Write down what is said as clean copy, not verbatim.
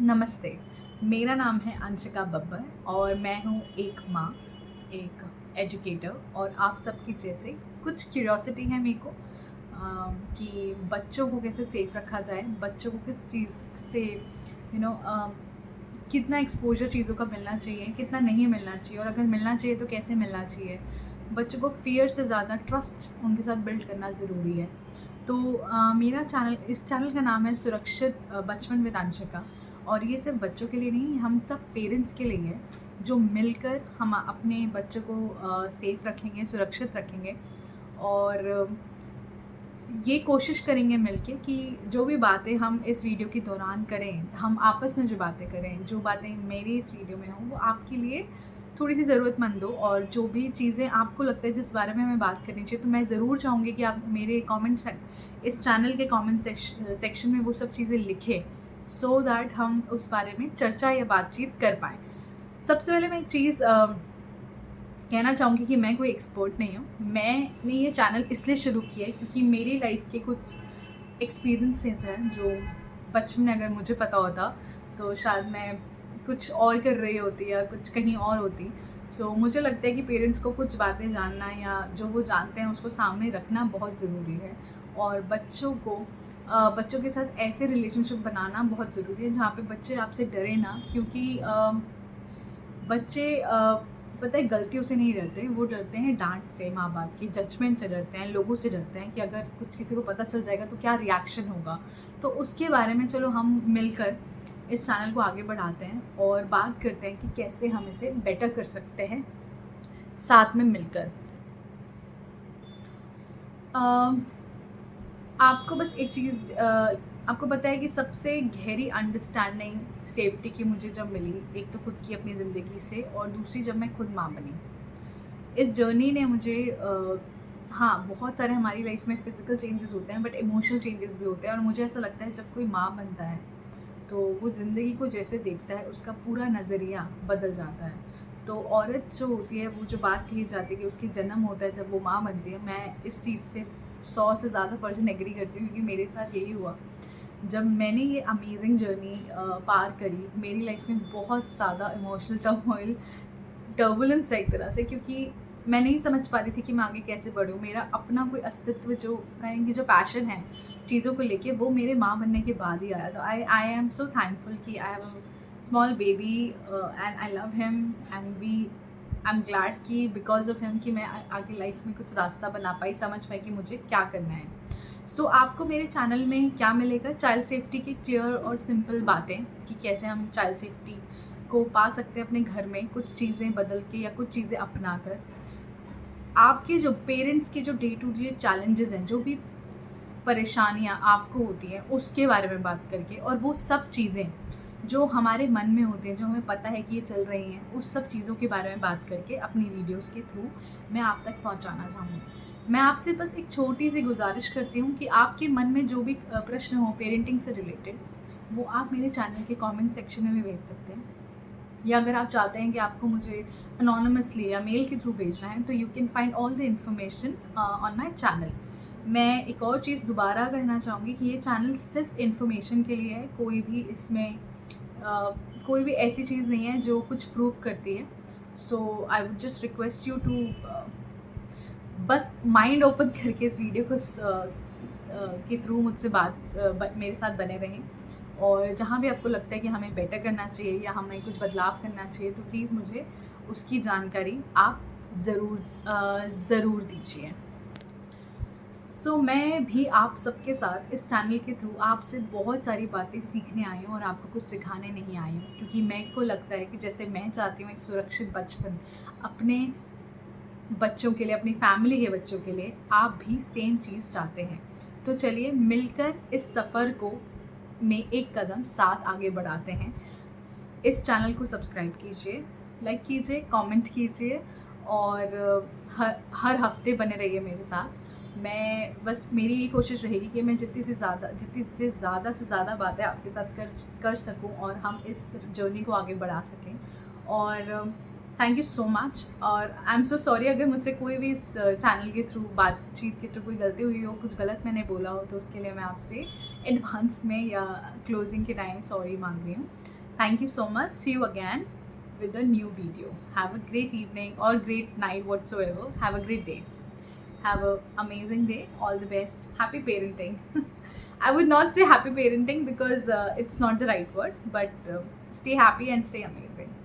नमस्ते, मेरा नाम है अंशिका बब्बर और मैं हूँ एक माँ, एक एजुकेटर और आप सबकी जैसे कुछ क्यूरियोसिटी है मेरे को कि बच्चों को कैसे सेफ रखा जाए, बच्चों को किस चीज़ से कितना एक्सपोज़र चीज़ों का मिलना चाहिए, कितना नहीं मिलना चाहिए और अगर मिलना चाहिए तो कैसे मिलना चाहिए। बच्चों को फ़ियर से ज़्यादा ट्रस्ट उनके साथ बिल्ड करना ज़रूरी है। तो मेरा चैनल इस चैनल का नाम है सुरक्षित बचपन विद अंशिका और ये सिर्फ बच्चों के लिए नहीं, हम सब पेरेंट्स के लिए है, जो मिलकर हम अपने बच्चों को सेफ रखेंगे, सुरक्षित रखेंगे और ये कोशिश करेंगे मिलके कि जो भी बातें हम इस वीडियो के दौरान करें, हम आपस में जो बातें करें, जो बातें मेरी इस वीडियो में हों, वो आपके लिए थोड़ी-सी ज़रूरतमंद हो और जो भी चीज़ें आपको लगता है जिस बारे में हमें बात करनी चाहिए, तो मैं ज़रूर चाहूँगी कि आप मेरे इस चैनल के कमेंट सेक्शन में वो सब चीज़ें लिखें, सो दैट हम उस बारे में चर्चा या बातचीत कर पाएँ। सबसे पहले मैं एक चीज़ कहना चाहूँगी कि मैं कोई एक्सपर्ट नहीं हूँ। मैंने ये चैनल इसलिए शुरू किया है क्योंकि मेरी लाइफ़ के कुछ एक्सपीरियंसेस हैं जो बचपन में अगर मुझे पता होता तो शायद मैं कुछ और कर रही होती या कुछ कहीं और होती। सो मुझे लगता है कि पेरेंट्स को कुछ बातें जानना या जो वो जानते हैं उसको सामने रखना बहुत ज़रूरी है और बच्चों के साथ ऐसे रिलेशनशिप बनाना बहुत ज़रूरी है जहाँ पे बच्चे आपसे डरे ना क्योंकि बच्चे पता है गलतियों से नहीं डरते, वो डरते हैं डाँट से, माँ-बाप की जजमेंट से डरते हैं, लोगों से डरते हैं कि अगर कुछ किसी को पता चल जाएगा तो क्या रिएक्शन होगा। तो उसके बारे में चलो हम मिलकर इस चैनल को आगे बढ़ाते हैं और बात करते हैं कि कैसे हम इसे बेटर कर सकते हैं, साथ में मिलकर। अ आपको बस एक चीज़ आपको पता है कि सबसे गहरी अंडरस्टैंडिंग सेफ्टी की मुझे जब मिली, एक तो खुद की अपनी ज़िंदगी से और दूसरी जब मैं खुद माँ बनी। इस जर्नी ने मुझे हाँ, बहुत सारे हमारी लाइफ में फ़िज़िकल चेंजेस होते हैं बट इमोशनल चेंजेस भी होते हैं और मुझे ऐसा लगता है जब कोई माँ बनता है, तो वो ज़िंदगी को जैसे देखता है उसका पूरा नज़रिया बदल जाता है। तो औरत जो होती है वो जो बात कही जाती है कि उसकी जन्म होता है जब वो माँ बनती है, मैं इस चीज़ से 100 से ज़्यादा % एग्री करती हूँ क्योंकि मेरे साथ यही हुआ। जब मैंने ये अमेज़िंग जर्नी पार करी, मेरी लाइफ में बहुत ज़्यादा इमोशनल टर्बुलेंस है एक तरह से क्योंकि मैं नहीं समझ पा रही थी कि मैं आगे कैसे बढ़ूँ। मेरा अपना कोई अस्तित्व जो कहेंगे जो पैशन है चीज़ों को लेके वो मेरे माँ बनने के बाद ही आया। तो आई आई एम सो थैंकफुल कि I have a small baby and I love him and we I am glad कि बिकॉज़ ऑफ हिम कि मैं आगे लाइफ में कुछ रास्ता बना पाई, समझ पाई कि मुझे क्या करना है। सो आपको मेरे चैनल में क्या मिलेगा? चाइल्ड सेफ्टी की क्लियर और सिंपल बातें कि कैसे हम चाइल्ड सेफ्टी को पा सकते हैं अपने घर में कुछ चीज़ें बदल के या कुछ चीज़ें अपना कर। आपके जो पेरेंट्स के जो डे टू डे चैलेंजेस हैं, जो भी परेशानियाँ आपको होती हैं, उसके बारे में बात करके और वो सब चीज़ें जो हमारे मन में होती हैं, जो हमें पता है कि ये चल रही हैं, उस सब चीज़ों के बारे में बात करके अपनी वीडियोज़ के थ्रू मैं आप तक पहुँचाना चाहूँगी। मैं आपसे बस एक छोटी-सी गुज़ारिश करती हूँ कि आपके मन में जो भी प्रश्न हो पेरेंटिंग से रिलेटेड, वो आप मेरे चैनल के कमेंट सेक्शन में भी भेज सकते हैं। या अगर आप चाहते हैं कि आपको मुझे अनोनिमसली या मेल के थ्रू भेजना है तो you can find all the information on my channel. मैं एक और चीज़ दोबारा कहना चाहूँगी कि ये चैनल सिर्फ इन्फॉर्मेशन के लिए है, कोई भी ऐसी चीज़ नहीं है जो कुछ प्रूव करती है। So I would just request you to बस माइंड ओपन करके इस वीडियो को के थ्रू मुझसे मेरे साथ बने रहें और जहाँ भी आपको लगता है कि हमें बेटर करना चाहिए या हमें कुछ बदलाव करना चाहिए तो प्लीज़ मुझे उसकी जानकारी आप ज़रूर दीजिए। सो मैं भी आप सबके साथ इस चैनल के थ्रू आपसे बहुत सारी बातें सीखने आई हूँ और आपको कुछ सिखाने नहीं आई हूँ क्योंकि मेरे को लगता है कि जैसे मैं चाहती हूँ एक सुरक्षित बचपन अपने बच्चों के लिए, अपनी फैमिली के बच्चों के लिए, आप भी सेम चीज़ चाहते हैं। तो चलिए मिलकर इस सफ़र को में एक कदम साथ आगे बढ़ाते हैं। इस चैनल को सब्सक्राइब कीजिए, लाइक कीजिए, कमेंट कीजिए और हर हफ्ते बने रहिए मेरे साथ। मैं बस मेरी ये कोशिश रहेगी कि मैं जितनी से ज़्यादा बातें आपके साथ कर सकूं और हम इस जर्नी को आगे बढ़ा सकें और थैंक यू सो मच। और आई एम सो सॉरी अगर मुझसे कोई भी इस चैनल के थ्रू, बातचीत के थ्रू कोई गलती हुई हो, कुछ गलत मैंने बोला हो, तो उसके लिए मैं आपसे एडवांस में या क्लोजिंग के टाइम सॉरी मांग रही हूँ। Thank you so much. See you again with a new video. Have a great evening or great night whatsoever. Have a great day. Have a amazing day. All the best. Happy parenting. I would not say happy parenting because it's not the right word, but stay happy and stay amazing.